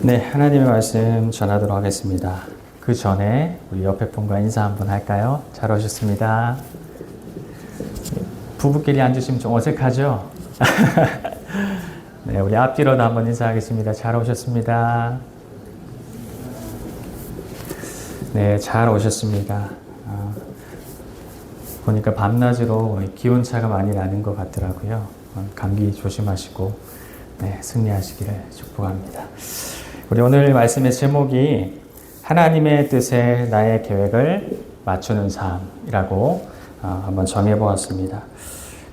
네, 하나님의 말씀 전하도록 하겠습니다. 그 전에 우리 옆에 분과 인사 한번 할까요? 잘 오셨습니다. 부부끼리 앉으시면 좀 어색하죠? 네, 우리 앞뒤로도 한번 인사하겠습니다. 잘 오셨습니다. 네, 잘 오셨습니다. 보니까 밤낮으로 기온차가 많이 나는 것 같더라고요. 감기 조심하시고 네, 승리하시기를 축복합니다. 우리 오늘 말씀의 제목이 하나님의 뜻에 나의 계획을 맞추는 삶이라고 한번 정해보았습니다.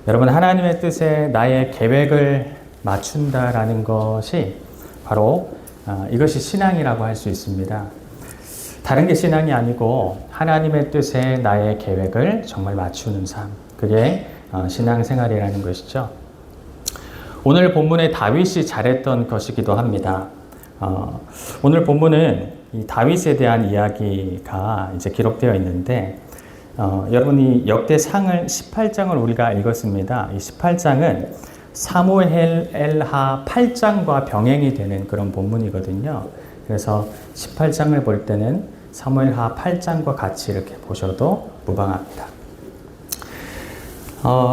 여러분, 하나님의 뜻에 나의 계획을 맞춘다라는 것이 바로 이것이 신앙이라고 할 수 있습니다. 다른 게 신앙이 아니고 하나님의 뜻에 나의 계획을 정말 맞추는 삶, 그게 신앙생활이라는 것이죠. 오늘 본문에 다윗이 잘했던 것이기도 합니다. 오늘 본문은 이 다윗에 대한 이야기가 이제 기록되어 있는데, 여러분이 역대상을 18장을 우리가 읽었습니다. 이 18장은 사무엘하 8장과 병행이 되는 그런 본문이거든요. 그래서 18장을 볼 때는 사무엘하 8장과 같이 이렇게 보셔도 무방합니다.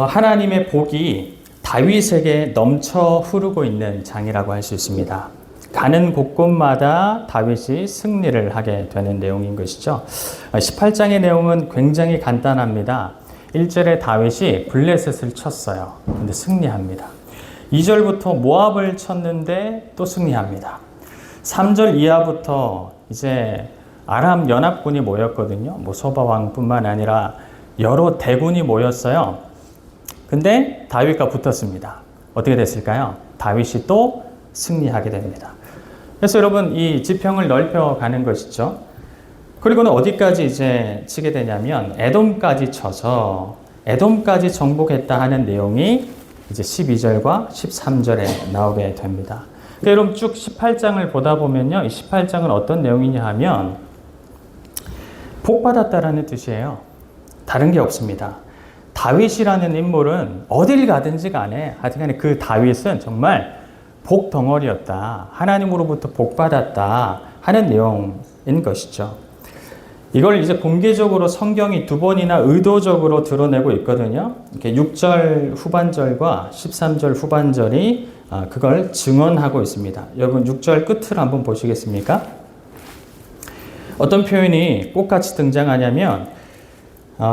하나님의 복이 다윗에게 넘쳐 흐르고 있는 장이라고 할 수 있습니다. 가는 곳곳마다 다윗이 승리를 하게 되는 내용인 것이죠. 18장의 내용은 굉장히 간단합니다. 1절에 다윗이 블레셋을 쳤어요. 근데 승리합니다. 2절부터 모압을 쳤는데 또 승리합니다. 3절 이하부터 이제 아람 연합군이 모였거든요. 소바왕뿐만 아니라 여러 대군이 모였어요. 근데 다윗과 붙었습니다. 어떻게 됐을까요? 다윗이 또 승리하게 됩니다. 그래서 여러분, 이 지평을 넓혀가는 것이죠. 그리고는 어디까지 이제 치게 되냐면 에돔까지 쳐서 에돔까지 정복했다 하는 내용이 이제 12절과 13절에 나오게 됩니다. 여러분, 쭉 18장을 보다 보면요, 이 18장은 어떤 내용이냐 하면 복받았다라는 뜻이에요. 다른 게 없습니다. 다윗이라는 인물은 어딜 가든지 간에 하여튼간에 그 다윗은 정말 복 덩어리였다. 하나님으로부터 복받았다 하는 내용인 것이죠. 이걸 이제 공개적으로 성경이 두 번이나 의도적으로 드러내고 있거든요. 이렇게 6절 후반절과 13절 후반절이 그걸 증언하고 있습니다. 여러분 6절 끝을 한번 보시겠습니까? 어떤 표현이 똑같이 등장하냐면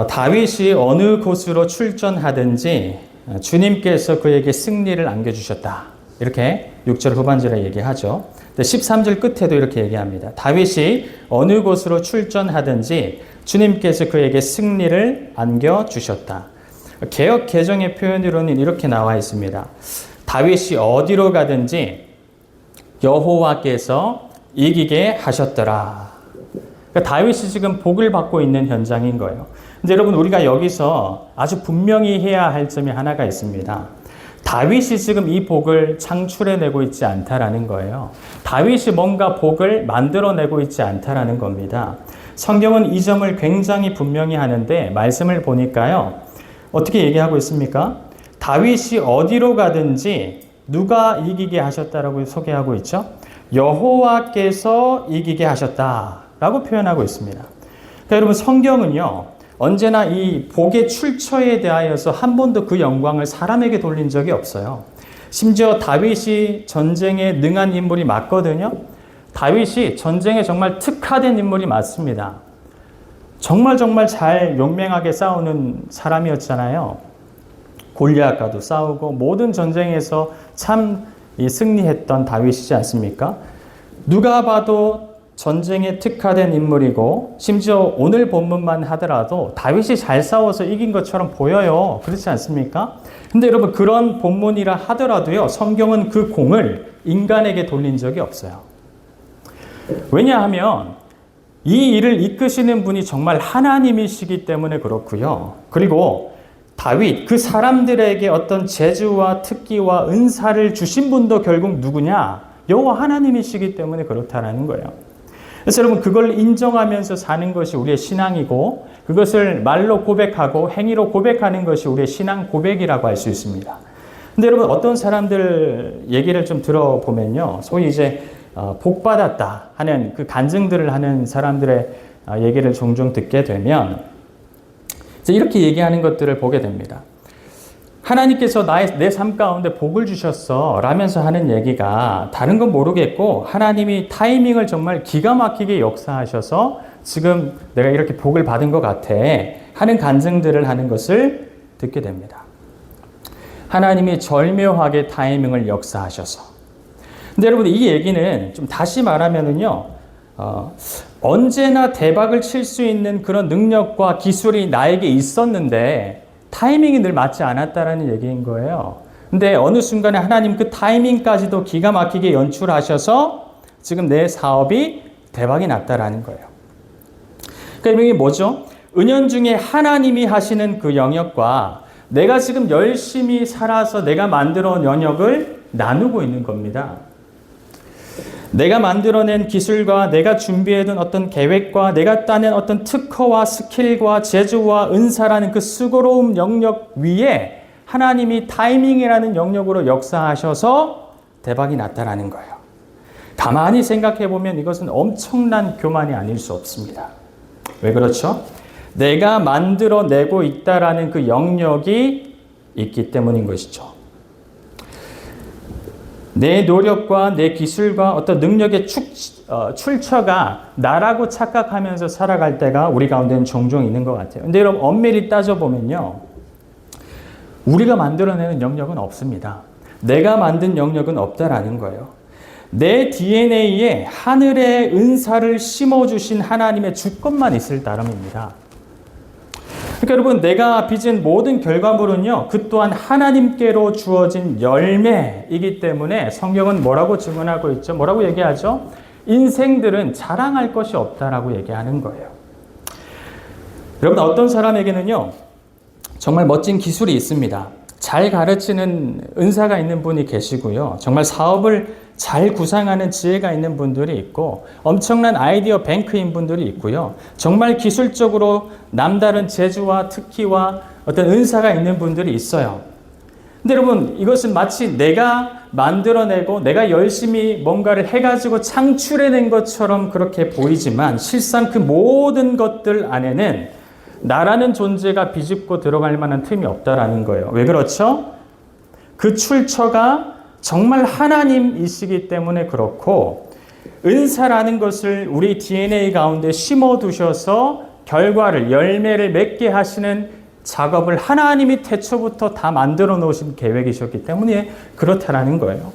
다윗이 어느 곳으로 출전하든지 주님께서 그에게 승리를 안겨주셨다. 이렇게 6절 후반절에 얘기하죠. 13절 끝에도 이렇게 얘기합니다. 다윗이 어느 곳으로 출전하든지 주님께서 그에게 승리를 안겨주셨다. 개역 개정의 표현으로는 이렇게 나와 있습니다. 다윗이 어디로 가든지 여호와께서 이기게 하셨더라. 그러니까 다윗이 지금 복을 받고 있는 현장인 거예요. 근데 여러분, 우리가 여기서 아주 분명히 해야 할 점이 하나가 있습니다. 다윗이 지금 이 복을 창출해내고 있지 않다라는 거예요. 다윗이 뭔가 복을 만들어내고 있지 않다라는 겁니다. 성경은 이 점을 굉장히 분명히 하는데 말씀을 보니까요, 어떻게 얘기하고 있습니까? 다윗이 어디로 가든지 누가 이기게 하셨다라고 소개하고 있죠? 여호와께서 이기게 하셨다라고 표현하고 있습니다. 그러니까 여러분, 성경은요, 언제나 이 복의 출처에 대하여서 한 번도 그 영광을 사람에게 돌린 적이 없어요. 심지어 다윗이 전쟁에 능한 인물이 맞거든요. 다윗이 전쟁에 정말 특화된 인물이 맞습니다. 정말 잘 용맹하게 싸우는 사람이었잖아요. 골리앗과도 싸우고 모든 전쟁에서 참 승리했던 다윗이지 않습니까? 누가 봐도 전쟁에 특화된 인물이고, 심지어 오늘 본문만 하더라도 다윗이 잘 싸워서 이긴 것처럼 보여요. 그렇지 않습니까? 근데 여러분, 그런 본문이라 하더라도요, 성경은 그 공을 인간에게 돌린 적이 없어요. 왜냐하면 이 일을 이끄시는 분이 정말 하나님이시기 때문에 그렇고요. 그리고 다윗, 그 사람들에게 어떤 재주와 특기와 은사를 주신 분도 결국 누구냐? 여호와 하나님이시기 때문에 그렇다라는 거예요. 그래서 여러분, 그걸 인정하면서 사는 것이 우리의 신앙이고, 그것을 말로 고백하고 행위로 고백하는 것이 우리의 신앙 고백이라고 할 수 있습니다. 근데 여러분, 어떤 사람들 얘기를 좀 들어보면요, 소위 이제 복 받았다 하는 그 간증들을 하는 사람들의 얘기를 종종 듣게 되면 이제 이렇게 얘기하는 것들을 보게 됩니다. 하나님께서 내 삶 가운데 복을 주셨어 라면서 하는 얘기가 다른 건 모르겠고 하나님이 타이밍을 정말 기가 막히게 역사하셔서 지금 내가 이렇게 복을 받은 것 같아 하는 간증들을 하는 것을 듣게 됩니다. 하나님이 절묘하게 타이밍을 역사하셔서. 근데 여러분 이 얘기는 좀 다시 말하면은요, 언제나 대박을 칠 수 있는 그런 능력과 기술이 나에게 있었는데 타이밍이 늘 맞지 않았다라는 얘기인 거예요. 근데 어느 순간에 하나님 그 타이밍까지도 기가 막히게 연출하셔서 지금 내 사업이 대박이 났다라는 거예요. 그러니까 이게 뭐죠? 은연중에 하나님이 하시는 그 영역과 내가 지금 열심히 살아서 내가 만들어온 영역을 나누고 있는 겁니다. 내가 만들어낸 기술과 내가 준비해둔 어떤 계획과 내가 따낸 어떤 특허와 스킬과 재주와 은사라는 그 수고로움 영역 위에 하나님이 타이밍이라는 영역으로 역사하셔서 대박이 났다라는 거예요. 가만히 생각해 보면 이것은 엄청난 교만이 아닐 수 없습니다. 왜 그렇죠? 내가 만들어내고 있다라는 그 영역이 있기 때문인 것이죠. 내 노력과 내 기술과 어떤 능력의 출처가 나라고 착각하면서 살아갈 때가 우리 가운데는 종종 있는 것 같아요. 근데 여러분 엄밀히 따져보면요. 우리가 만들어내는 영역은 없습니다. 내가 만든 영역은 없다라는 거예요. 내 DNA에 하늘의 은사를 심어주신 하나님의 주권만 있을 따름입니다. 그러니까 여러분 내가 빚은 모든 결과물은요. 그 또한 하나님께로 주어진 열매이기 때문에 성경은 뭐라고 증언하고 있죠? 뭐라고 얘기하죠? 인생들은 자랑할 것이 없다라고 얘기하는 거예요. 여러분 어떤 사람에게는요. 정말 멋진 기술이 있습니다. 잘 가르치는 은사가 있는 분이 계시고요. 정말 사업을 잘 구상하는 지혜가 있는 분들이 있고 엄청난 아이디어 뱅크인 분들이 있고요. 정말 기술적으로 남다른 재주와 특기와 어떤 은사가 있는 분들이 있어요. 근데 여러분 이것은 마치 내가 만들어내고 내가 열심히 뭔가를 해가지고 창출해낸 것처럼 그렇게 보이지만 실상 그 모든 것들 안에는 나라는 존재가 비집고 들어갈 만한 틈이 없다라는 거예요. 왜 그렇죠? 그 출처가 정말 하나님이시기 때문에 그렇고 은사라는 것을 우리 DNA 가운데 심어두셔서 결과를 열매를 맺게 하시는 작업을 하나님이 태초부터 다 만들어 놓으신 계획이셨기 때문에 그렇다라는 거예요.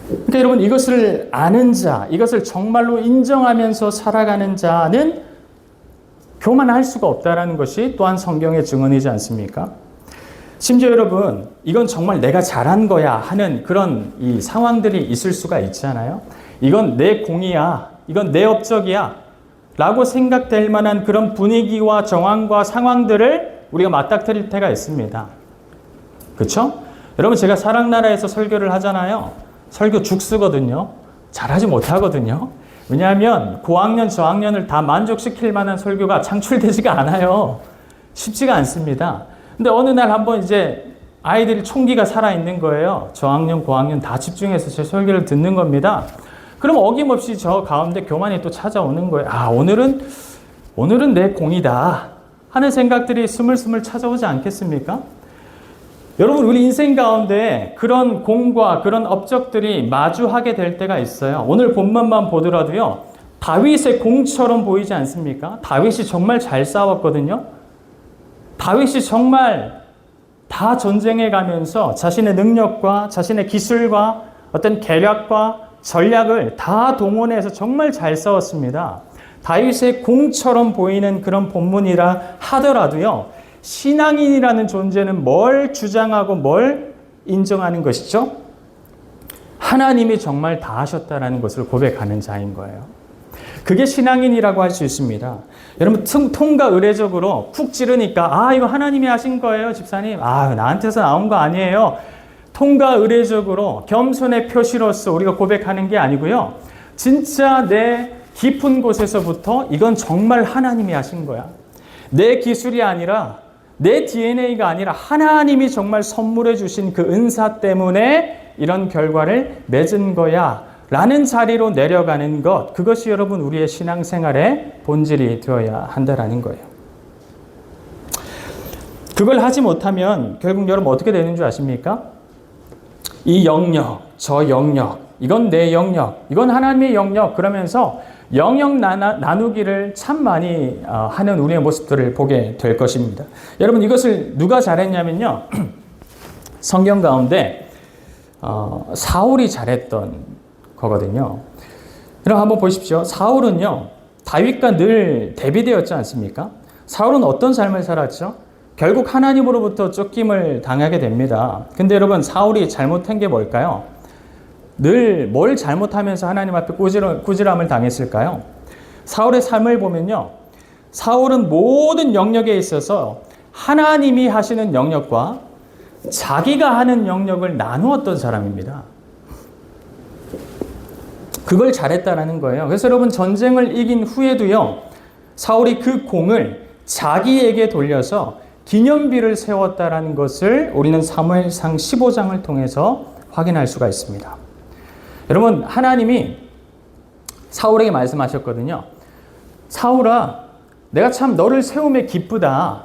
그러니까 여러분 이것을 아는 자, 이것을 정말로 인정하면서 살아가는 자는 교만할 수가 없다라는 것이 또한 성경의 증언이지 않습니까? 심지어 여러분 이건 정말 내가 잘한 거야 하는 그런 이 상황들이 있을 수가 있잖아요. 이건 내 공이야. 이건 내 업적이야. 라고 생각될 만한 그런 분위기와 정황과 상황들을 우리가 맞닥뜨릴 때가 있습니다. 그렇죠? 여러분 제가 사랑나라에서 설교를 하잖아요. 설교 죽쓰거든요. 잘하지 못하거든요. 왜냐하면 고학년 저학년을 다 만족시킬 만한 설교가 창출되지가 않아요. 쉽지가 않습니다. 근데 어느 날 한번 이제 아이들이 총기가 살아있는 거예요. 저학년, 고학년 다 집중해서 제 설교를 듣는 겁니다. 그럼 어김없이 저 가운데 교만이 또 찾아오는 거예요. 아, 오늘은 내 공이다 하는 생각들이 스물스물 찾아오지 않겠습니까? 여러분, 우리 인생 가운데 그런 공과 그런 업적들이 마주하게 될 때가 있어요. 오늘 본문만 보더라도요. 다윗의 공처럼 보이지 않습니까? 다윗이 정말 잘 싸웠거든요. 다윗이 정말 다 전쟁에 가면서 자신의 능력과 자신의 기술과 어떤 계략과 전략을 다 동원해서 정말 잘 싸웠습니다. 다윗의 공처럼 보이는 그런 본문이라 하더라도요. 신앙인이라는 존재는 뭘 주장하고 뭘 인정하는 것이죠? 하나님이 정말 다 하셨다라는 것을 고백하는 자인 거예요. 그게 신앙인이라고 할 수 있습니다. 여러분 통과 의례적으로 푹 찌르니까 아 이거 하나님이 하신 거예요 집사님. 아 나한테서 나온 거 아니에요. 통과 의례적으로 겸손의 표시로서 우리가 고백하는 게 아니고요. 진짜 내 깊은 곳에서부터 이건 정말 하나님이 하신 거야. 내 기술이 아니라 내 DNA가 아니라 하나님이 정말 선물해 주신 그 은사 때문에 이런 결과를 맺은 거야 라는 자리로 내려가는 것, 그것이 여러분 우리의 신앙생활의 본질이 되어야 한다라는 거예요. 그걸 하지 못하면 결국 여러분 어떻게 되는 줄 아십니까? 이 영역, 저 영역, 이건 내 영역, 이건 하나님의 영역, 그러면서 영역 나누기를 참 많이 하는 우리의 모습들을 보게 될 것입니다. 여러분 이것을 누가 잘했냐면요. 성경 가운데 사울이 잘했던 거거든요. 여러분 한번 보십시오. 사울은요. 다윗과 늘 대비되었지 않습니까? 사울은 어떤 삶을 살았죠? 결국 하나님으로부터 쫓김을 당하게 됩니다. 근데 여러분 사울이 잘못한 게 뭘까요? 늘 뭘 잘못하면서 하나님 앞에 꾸지람을 당했을까요? 사울의 삶을 보면요. 사울은 모든 영역에 있어서 하나님이 하시는 영역과 자기가 하는 영역을 나누었던 사람입니다. 그걸 잘했다라는 거예요. 그래서 여러분 전쟁을 이긴 후에도요. 사울이 그 공을 자기에게 돌려서 기념비를 세웠다라는 것을 우리는 사무엘상 15장을 통해서 확인할 수가 있습니다. 여러분 하나님이 사울에게 말씀하셨거든요. 사울아, 내가 참 너를 세움에 기쁘다.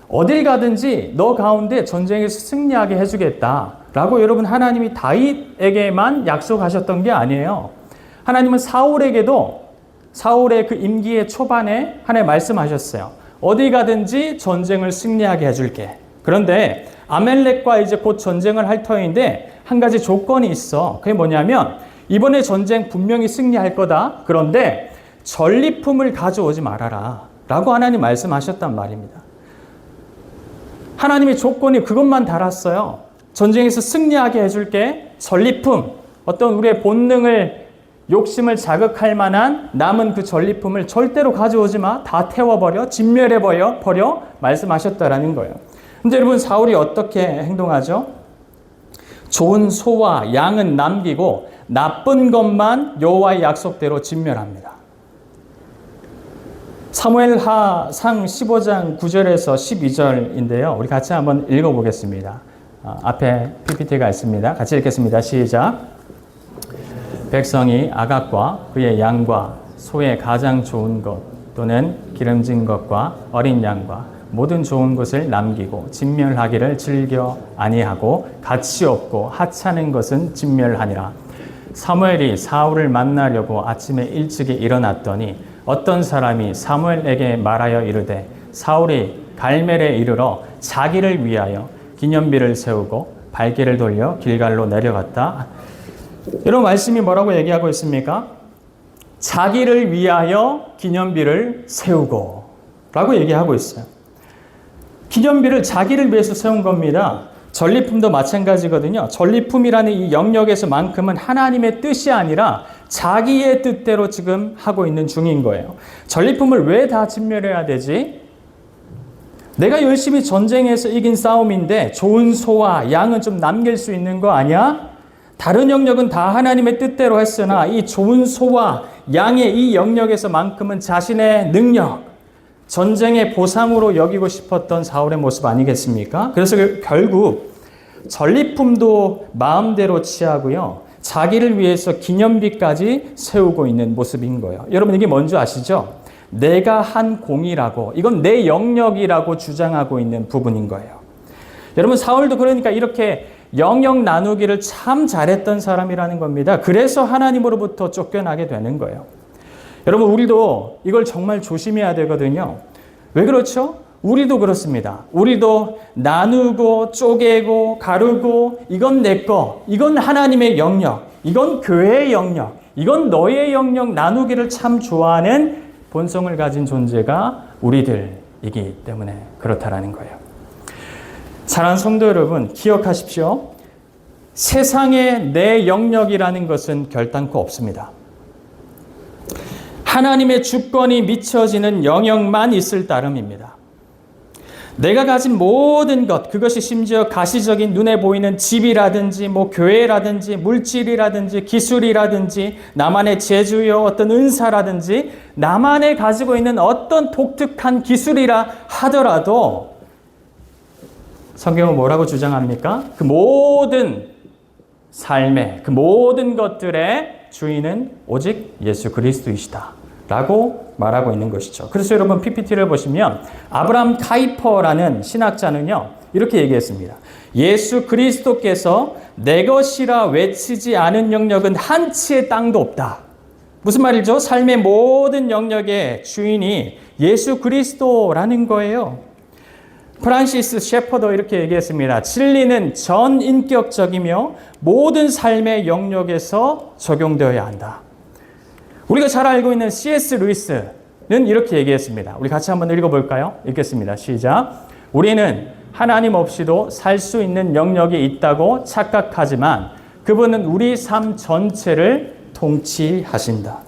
어딜 가든지 너 가운데 전쟁에서 승리하게 해주겠다. 라고 여러분 하나님이 다윗에게만 약속하셨던 게 아니에요. 하나님은 사울에게도 사울의 그 임기의 초반에 하나님 말씀하셨어요. 어디 가든지 전쟁을 승리하게 해줄게. 그런데 아멜렉과 이제 곧 전쟁을 할 터인데 한 가지 조건이 있어. 그게 뭐냐면 이번에 전쟁 분명히 승리할 거다. 그런데 전리품을 가져오지 말아라. 라고 하나님 말씀하셨단 말입니다. 하나님의 조건이 그것만 달았어요. 전쟁에서 승리하게 해줄게. 전리품. 어떤 우리의 본능을 욕심을 자극할 만한 남은 그 전리품을 절대로 가져오지 마. 다 태워버려. 진멸해버려. 말씀하셨다라는 거예요. 근데 여러분 사울이 어떻게 행동하죠? 좋은 소와 양은 남기고 나쁜 것만 여호와의 약속대로 진멸합니다. 사무엘하상 15장 9절에서 12절인데요. 우리 같이 한번 읽어보겠습니다. 앞에 PPT가 있습니다. 같이 읽겠습니다. 시작. 백성이 아각과 그의 양과 소의 가장 좋은 것 또는 기름진 것과 어린 양과 모든 좋은 것을 남기고 진멸하기를 즐겨 아니하고 가치 없고 하찮은 것은 진멸하니라. 사무엘이 사울을 만나려고 아침에 일찍이 일어났더니 어떤 사람이 사무엘에게 말하여 이르되 사울이 갈멜에 이르러 자기를 위하여 기념비를 세우고 발길을 돌려 길갈로 내려갔다. 이런 말씀이 뭐라고 얘기하고 있습니까? 자기를 위하여 기념비를 세우고 라고 얘기하고 있어요. 기념비를 자기를 위해서 세운 겁니다. 전리품도 마찬가지거든요. 전리품이라는 이 영역에서만큼은 하나님의 뜻이 아니라 자기의 뜻대로 지금 하고 있는 중인 거예요. 전리품을 왜 다 진멸해야 되지? 내가 열심히 전쟁에서 이긴 싸움인데 좋은 소와 양은 좀 남길 수 있는 거 아니야? 다른 영역은 다 하나님의 뜻대로 했으나 이 좋은 소와 양의 이 영역에서만큼은 자신의 능력, 전쟁의 보상으로 여기고 싶었던 사울의 모습 아니겠습니까? 그래서 결국 전리품도 마음대로 취하고요. 자기를 위해서 기념비까지 세우고 있는 모습인 거예요. 여러분 이게 뭔지 아시죠? 내가 한 공이라고, 이건 내 영역이라고 주장하고 있는 부분인 거예요. 여러분 사울도 그러니까 이렇게 영역 나누기를 참 잘했던 사람이라는 겁니다. 그래서 하나님으로부터 쫓겨나게 되는 거예요. 여러분 우리도 이걸 정말 조심해야 되거든요. 왜 그렇죠? 우리도 그렇습니다. 우리도 나누고 쪼개고 가르고 이건 내 거, 이건 하나님의 영역, 이건 교회의 영역, 이건 너의 영역 나누기를 참 좋아하는 본성을 가진 존재가 우리들이기 때문에 그렇다라는 거예요. 사랑하는 성도 여러분, 기억하십시오. 세상에 내 영역이라는 것은 결단코 없습니다. 하나님의 주권이 미쳐지는 영역만 있을 따름입니다. 내가 가진 모든 것, 그것이 심지어 가시적인 눈에 보이는 집이라든지 교회라든지 물질이라든지 기술이라든지 나만의 재주요 어떤 은사라든지 나만의 가지고 있는 어떤 독특한 기술이라 하더라도 성경은 뭐라고 주장합니까? 그 모든 삶의 그 모든 것들의 주인은 오직 예수 그리스도이시다 라고 말하고 있는 것이죠. 그래서 여러분 PPT를 보시면 아브라함 카이퍼라는 신학자는요 이렇게 얘기했습니다. 예수 그리스도께서 내 것이라 외치지 않은 영역은 한 치의 땅도 없다. 무슨 말이죠? 삶의 모든 영역의 주인이 예수 그리스도라는 거예요. 프란시스 셰퍼도 이렇게 얘기했습니다. 진리는 전인격적이며 모든 삶의 영역에서 적용되어야 한다. 우리가 잘 알고 있는 C.S. 루이스는 이렇게 얘기했습니다. 우리 같이 한번 읽어볼까요? 읽겠습니다. 시작. 우리는 하나님 없이도 살 수 있는 영역이 있다고 착각하지만 그분은 우리 삶 전체를 통치하신다.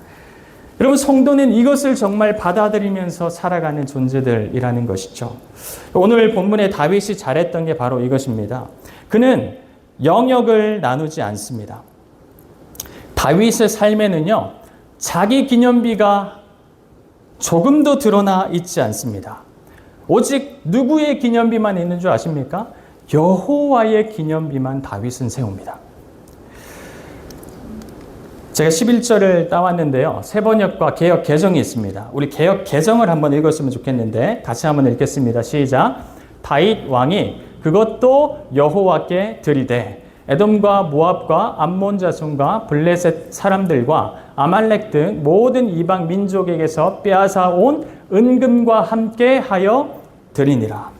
여러분 성도는 이것을 정말 받아들이면서 살아가는 존재들이라는 것이죠. 오늘 본문에 다윗이 잘했던 게 바로 이것입니다. 그는 영역을 나누지 않습니다. 다윗의 삶에는요, 자기 기념비가 조금도 드러나 있지 않습니다. 오직 누구의 기념비만 있는 줄 아십니까? 여호와의 기념비만 다윗은 세웁니다. 제가 11절을 따왔는데요. 새번역과 개역 개정이 있습니다. 우리 개역 개정을 한번 읽었으면 좋겠는데 같이 한번 읽겠습니다. 시작. 다윗 왕이 그것도 여호와께 드리되 에돔과 모압과 암몬 자손과 블레셋 사람들과 아말렉 등 모든 이방 민족에게서 빼앗아 온 은금과 함께 하여 드리니라.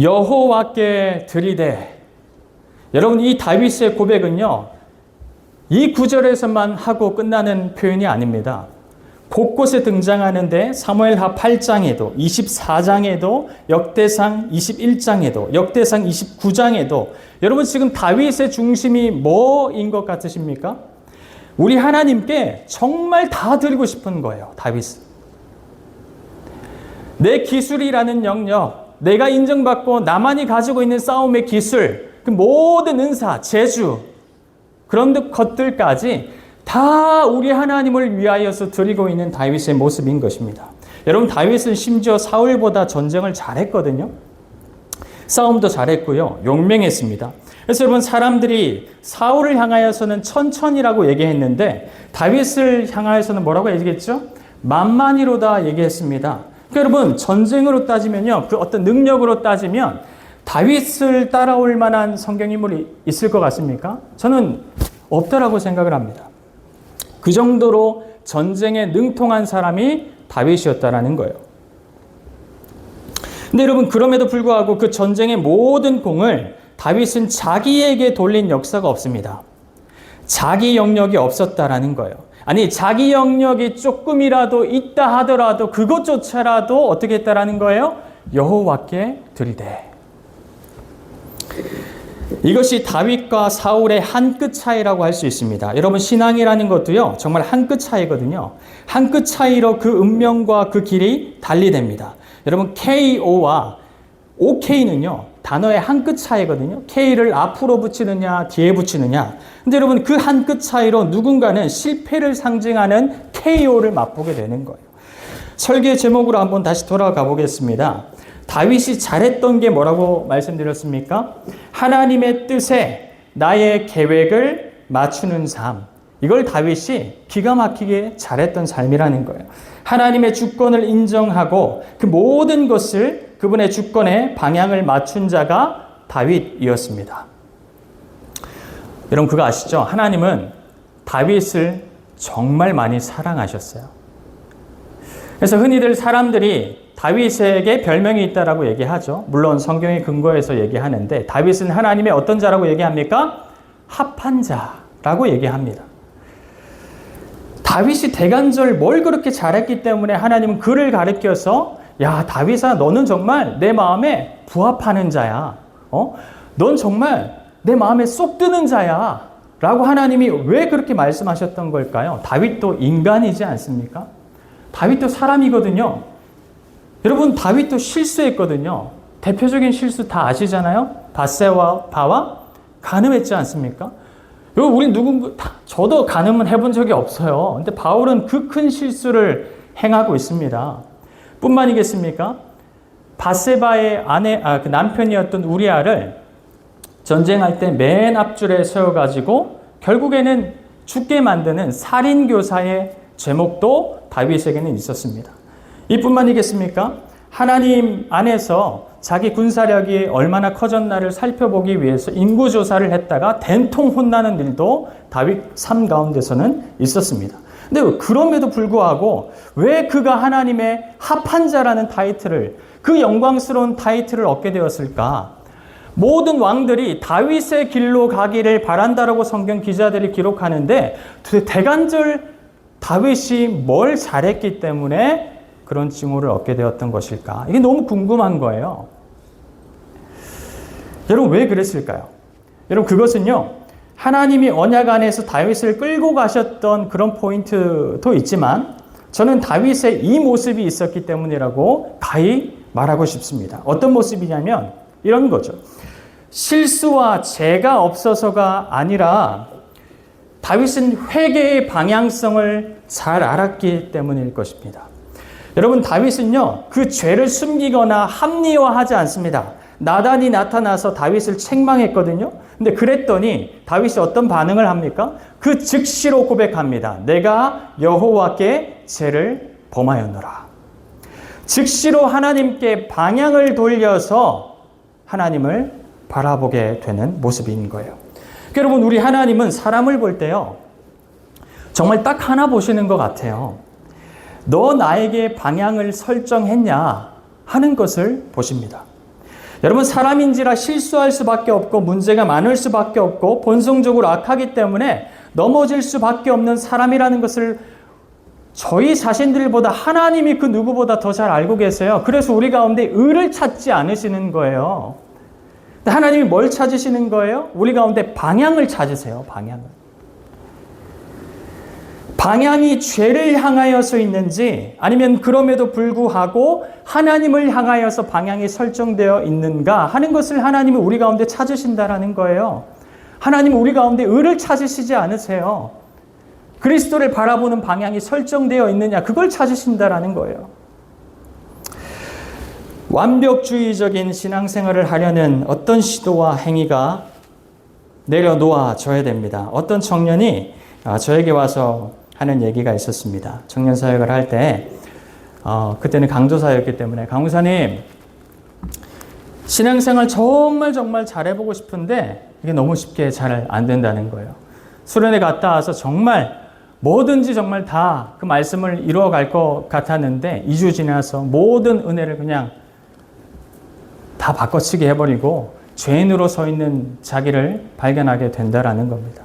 여호와께 드리되. 여러분 이 다윗의 고백은요. 이 구절에서만 하고 끝나는 표현이 아닙니다. 곳곳에 등장하는데 사무엘하 8장에도 24장에도 역대상 21장에도 역대상 29장에도 여러분 지금 다윗의 중심이 뭐인 것 같으십니까? 우리 하나님께 정말 다 드리고 싶은 거예요. 다윗은. 내 기술이라는 영역, 내가 인정받고 나만이 가지고 있는 싸움의 기술, 그 모든 은사, 재주 그런 것들까지 다 우리 하나님을 위하여서 드리고 있는 다윗의 모습인 것입니다. 여러분 다윗은 심지어 사울보다 전쟁을 잘했거든요. 싸움도 잘했고요. 용맹했습니다. 그래서 여러분 사람들이 사울을 향하여서는 천천히라고 얘기했는데 다윗을 향하여서는 뭐라고 얘기했죠? 만만히로다 얘기했습니다. 그러니까 여러분 전쟁으로 따지면요. 그 어떤 능력으로 따지면 다윗을 따라올 만한 성경 인물이 있을 것 같습니까? 저는 없다라고 생각을 합니다. 그 정도로 전쟁에 능통한 사람이 다윗이었다라는 거예요. 근데 여러분 그럼에도 불구하고 그 전쟁의 모든 공을 다윗은 자기에게 돌린 역사가 없습니다. 자기 영역이 없었다라는 거예요. 아니 자기 영역이 조금이라도 있다 하더라도 그것조차라도 어떻게 했다라는 거예요? 여호와께 드리되. 이것이 다윗과 사울의 한 끗 차이라고 할 수 있습니다. 여러분 신앙이라는 것도요 정말 한 끗 차이거든요. 한 끗 차이로 그 운명과 그 길이 달리됩니다. 여러분 KO와 OK는요 단어의 한 끗 차이거든요. K를 앞으로 붙이느냐 뒤에 붙이느냐. 근데 여러분 그 한 끗 차이로 누군가는 실패를 상징하는 KO를 맛보게 되는 거예요. 설계 제목으로 한번 다시 돌아가 보겠습니다. 다윗이 잘했던 게 뭐라고 말씀드렸습니까? 하나님의 뜻에 나의 계획을 맞추는 삶. 이걸 다윗이 기가 막히게 잘했던 삶이라는 거예요. 하나님의 주권을 인정하고 그 모든 것을 그분의 주권에 방향을 맞춘 자가 다윗이었습니다. 여러분 그거 아시죠? 하나님은 다윗을 정말 많이 사랑하셨어요. 그래서 흔히들 사람들이 다윗에게 별명이 있다라고 얘기하죠. 물론 성경의 근거에서 얘기하는데 다윗은 하나님의 어떤 자라고 얘기합니까? 합한 자라고 얘기합니다. 다윗이 대간절 뭘 그렇게 잘했기 때문에 하나님은 그를 가르쳐서 야 다윗아 너는 정말 내 마음에 부합하는 자야. 넌 정말 내 마음에 쏙 드는 자야. 라고 하나님이 왜 그렇게 말씀하셨던 걸까요? 다윗도 인간이지 않습니까? 다윗도 사람이거든요. 여러분 다윗도 실수했거든요. 대표적인 실수 다 아시잖아요. 바세바와 간음했지 않습니까? 여러분 우리 저도 간음은 해본 적이 없어요. 근데 바울은 그 큰 실수를 행하고 있습니다. 뿐만이겠습니까? 바세바의 그 남편이었던 우리아를 전쟁할 때 맨 앞줄에 세워가지고 결국에는 죽게 만드는 살인교사의 제목도 다윗에게는 있었습니다. 이뿐만이겠습니까? 하나님 안에서 자기 군사력이 얼마나 커졌나를 살펴보기 위해서 인구조사를 했다가 된통 혼나는 일도 다윗 삶 가운데서는 있었습니다. 근데 그럼에도 불구하고 왜 그가 하나님의 합한 자라는 타이틀을, 그 영광스러운 타이틀을 얻게 되었을까? 모든 왕들이 다윗의 길로 가기를 바란다라고 성경 기자들이 기록하는데 대간절 다윗이 뭘 잘했기 때문에 그런 칭호를 얻게 되었던 것일까? 이게 너무 궁금한 거예요. 여러분, 왜 그랬을까요? 여러분, 그것은요, 하나님이 언약 안에서 다윗을 끌고 가셨던 그런 포인트도 있지만 저는 다윗의 이 모습이 있었기 때문이라고 가히 말하고 싶습니다. 어떤 모습이냐면 이런 거죠. 실수와 죄가 없어서가 아니라 다윗은 회개의 방향성을 잘 알았기 때문일 것입니다. 여러분, 다윗은요, 그 죄를 숨기거나 합리화하지 않습니다. 나단이 나타나서 다윗을 책망했거든요. 근데 그랬더니 다윗이 어떤 반응을 합니까? 그 즉시로 고백합니다. 내가 여호와께 죄를 범하였노라. 즉시로 하나님께 방향을 돌려서 하나님을 바라보게 되는 모습인 거예요. 여러분, 우리 하나님은 사람을 볼 때요, 정말 딱 하나 보시는 것 같아요. 너 나에게 방향을 설정했냐 하는 것을 보십니다. 여러분, 사람인지라 실수할 수밖에 없고 문제가 많을 수밖에 없고 본성적으로 악하기 때문에 넘어질 수밖에 없는 사람이라는 것을 저희 자신들보다 하나님이 그 누구보다 더 잘 알고 계세요. 그래서 우리 가운데 의를 찾지 않으시는 거예요. 하나님이 뭘 찾으시는 거예요? 우리 가운데 방향을 찾으세요. 방향이 죄를 향하여서 있는지 아니면 그럼에도 불구하고 하나님을 향하여서 방향이 설정되어 있는가 하는 것을 하나님이 우리 가운데 찾으신다라는 거예요. 하나님은 우리 가운데 의를 찾으시지 않으세요. 그리스도를 바라보는 방향이 설정되어 있느냐, 그걸 찾으신다라는 거예요. 완벽주의적인 신앙생활을 하려는 어떤 시도와 행위가 내려놓아져야 됩니다. 어떤 청년이 저에게 와서 하는 얘기가 있었습니다. 청년 사역을 할 때 그때는 강조사였기 때문에 강사님, 신앙생활 정말 잘해보고 싶은데 이게 너무 쉽게 잘 안 된다는 거예요. 수련회 갔다 와서 정말 뭐든지 정말 다 그 말씀을 이루어갈 것 같았는데 2주 지나서 모든 은혜를 그냥 다 바꿔치기 해버리고 죄인으로 서 있는 자기를 발견하게 된다라는 겁니다.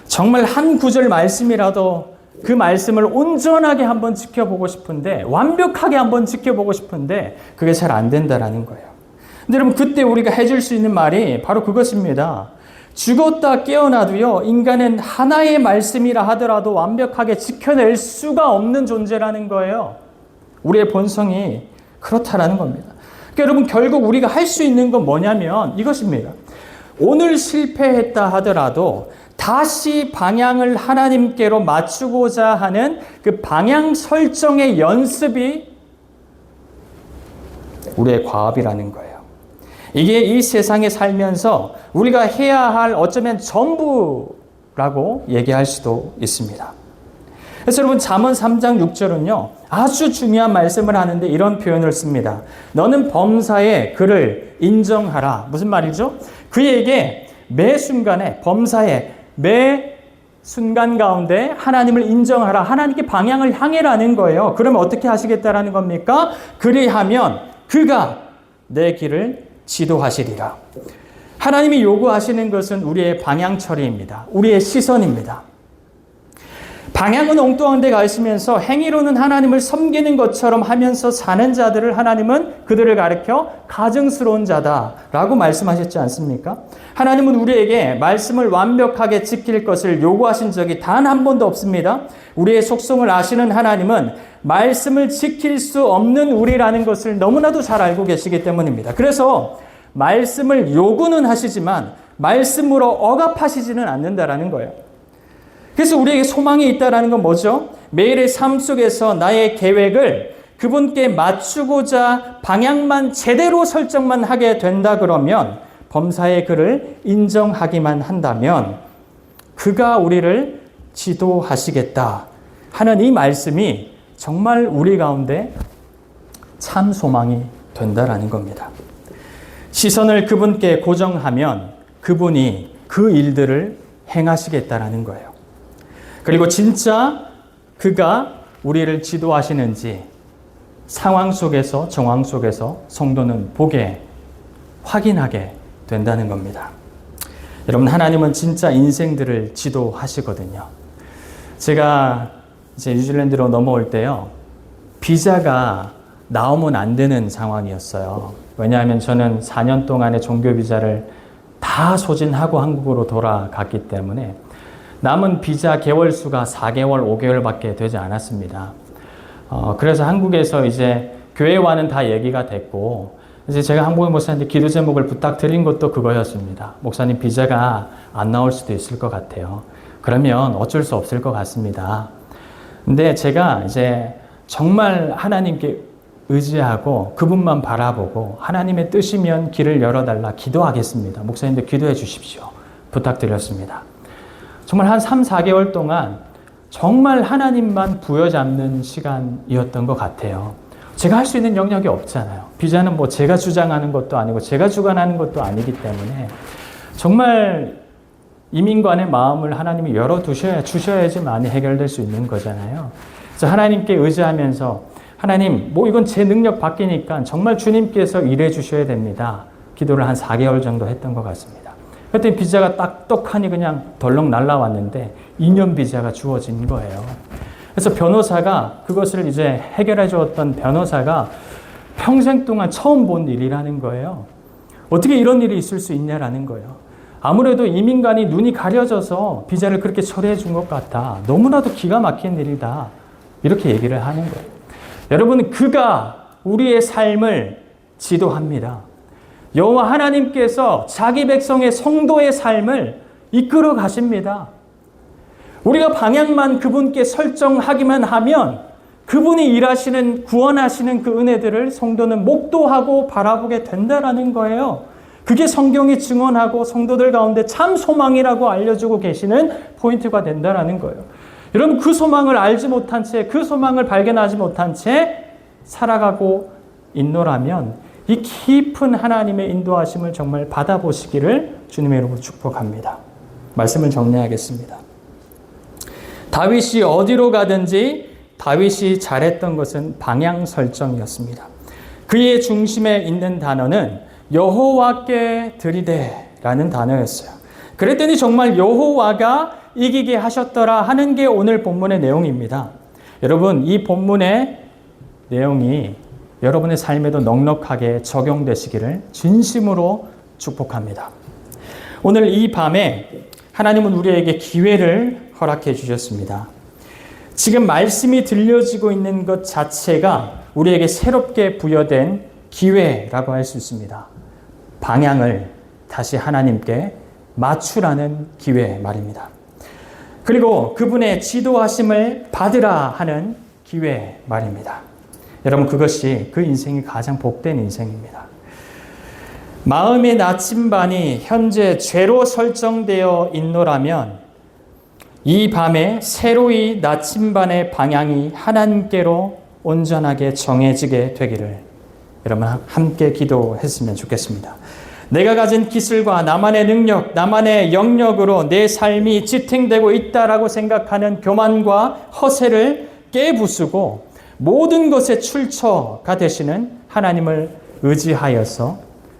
정말 한 구절 말씀이라도 그 말씀을 온전하게 한번 지켜보고 싶은데, 완벽하게 한번 지켜보고 싶은데 그게 잘 안 된다라는 거예요. 근데 여러분, 그때 우리가 해줄 수 있는 말이 바로 그것입니다. 죽었다 깨어나도요, 인간은 하나의 말씀이라 하더라도 완벽하게 지켜낼 수가 없는 존재라는 거예요. 우리의 본성이 그렇다라는 겁니다. 그러니까 여러분, 결국 우리가 할 수 있는 건 뭐냐면 이것입니다. 오늘 실패했다 하더라도 다시 방향을 하나님께로 맞추고자 하는 그 방향 설정의 연습이 우리의 과업이라는 거예요. 이게 이 세상에 살면서 우리가 해야 할 어쩌면 전부라고 얘기할 수도 있습니다. 그래서 여러분, 잠언 3장 6절은요, 아주 중요한 말씀을 하는데 이런 표현을 씁니다. 너는 범사에 그를 인정하라. 무슨 말이죠? 그에게 매 순간에, 범사에 매 순간 가운데 하나님을 인정하라. 하나님께 방향을 향해라는 거예요. 그러면 어떻게 하시겠다라는 겁니까? 그리하면 그가 내 길을 지도하시리라. 하나님이 요구하시는 것은 우리의 방향 처리입니다. 우리의 시선입니다. 방향은 엉뚱한 데 가 있으면서 행위로는 하나님을 섬기는 것처럼 하면서 사는 자들을 하나님은 그들을 가리켜 가증스러운 자다라고 말씀하셨지 않습니까? 하나님은 우리에게 말씀을 완벽하게 지킬 것을 요구하신 적이 단 한 번도 없습니다. 우리의 속성을 아시는 하나님은 말씀을 지킬 수 없는 우리라는 것을 너무나도 잘 알고 계시기 때문입니다. 그래서 말씀을 요구는 하시지만 말씀으로 억압하시지는 않는다라는 거예요. 그래서 우리에게 소망이 있다는 건 뭐죠? 매일의 삶 속에서 나의 계획을 그분께 맞추고자 방향만 제대로 설정만 하게 된다 그러면 범사의 그를 인정하기만 한다면 그가 우리를 지도하시겠다 하는 이 말씀이 정말 우리 가운데 참 소망이 된다라는 겁니다. 시선을 그분께 고정하면 그분이 그 일들을 행하시겠다라는 거예요. 그리고 진짜 그가 우리를 지도하시는지 상황 속에서, 정황 속에서 성도는 보게, 확인하게 된다는 겁니다. 여러분, 하나님은 진짜 인생들을 지도하시거든요. 제가 이제 뉴질랜드로 넘어올 때요, 비자가 나오면 안 되는 상황이었어요. 왜냐하면 저는 4년 동안의 종교 비자를 다 소진하고 한국으로 돌아갔기 때문에 남은 비자 개월 수가 4개월, 5개월밖에 되지 않았습니다. 그래서 한국에서 이제 교회와는 다 얘기가 됐고, 이제 제가 한국의 목사님한테 기도 제목을 부탁드린 것도 그거였습니다. 목사님, 비자가 안 나올 수도 있을 것 같아요. 그러면 어쩔 수 없을 것 같습니다. 근데 제가 이제 정말 하나님께 의지하고 그분만 바라보고 하나님의 뜻이면 길을 열어달라 기도하겠습니다. 목사님들 기도해 주십시오. 부탁드렸습니다. 정말 한 3, 4개월 동안 정말 하나님만 부여잡는 시간이었던 것 같아요. 제가 할 수 있는 영역이 없잖아요. 비자는 뭐 제가 주장하는 것도 아니고 제가 주관하는 것도 아니기 때문에 정말 이민관의 마음을 하나님이 주셔야지 많이 해결될 수 있는 거잖아요. 그래서 하나님께 의지하면서 하나님, 뭐 이건 제 능력 바뀌니까 정말 주님께서 일해 주셔야 됩니다. 기도를 한 4개월 정도 했던 것 같습니다. 그때 비자가 딱똑하니 그냥 덜렁 날라왔는데 2년 비자가 주어진 거예요. 그래서 변호사가 그것을 이제 해결해 주었던 변호사가 평생 동안 처음 본 일이라는 거예요. 어떻게 이런 일이 있을 수 있냐라는 거예요. 아무래도 이민관이 눈이 가려져서 비자를 그렇게 처리해 준 것 같아. 너무나도 기가 막힌 일이다. 이렇게 얘기를 하는 거예요. 여러분, 그가 우리의 삶을 지도합니다. 여호와 하나님께서 자기 백성의 성도의 삶을 이끌어 가십니다. 우리가 방향만 그분께 설정하기만 하면 그분이 일하시는, 구원하시는 그 은혜들을 성도는 목도하고 바라보게 된다라는 거예요. 그게 성경이 증언하고 성도들 가운데 참 소망이라고 알려주고 계시는 포인트가 된다라는 거예요. 여러분, 그 소망을 알지 못한 채, 그 소망을 발견하지 못한 채 살아가고 있노라면 이 깊은 하나님의 인도하심을 정말 받아보시기를 주님의 이름으로 축복합니다. 말씀을 정리하겠습니다. 다윗이 어디로 가든지 다윗이 잘했던 것은 방향 설정이었습니다. 그의 중심에 있는 단어는 여호와께 드리되라는 단어였어요. 그랬더니 정말 여호와가 이기게 하셨더라 하는 게 오늘 본문의 내용입니다. 여러분, 이 본문의 내용이 여러분의 삶에도 넉넉하게 적용되시기를 진심으로 축복합니다. 오늘 이 밤에 하나님은 우리에게 기회를 허락해 주셨습니다. 지금 말씀이 들려지고 있는 것 자체가 우리에게 새롭게 부여된 기회라고 할 수 있습니다. 방향을 다시 하나님께 맞추라는 기회 말입니다. 그리고 그분의 지도하심을 받으라 하는 기회 말입니다. 여러분, 그것이 그 인생이 가장 복된 인생입니다. 마음의 나침반이 현재 죄로 설정되어 있노라면 이 밤에 새로이 나침반의 방향이 하나님께로 온전하게 정해지게 되기를 여러분 함께 기도했으면 좋겠습니다. 내가 가진 기술과 나만의 능력, 나만의 영역으로 내 삶이 지탱되고 있다라고 생각하는 교만과 허세를 깨부수고 모든 것의 출처가 되시는 하나님을 의지하여서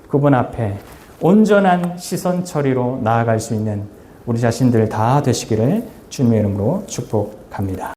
그분 앞에 온전한 시선 처리로 나아갈 수 있는 우리 자신들 다 되시기를 주님의 이름으로 축복합니다.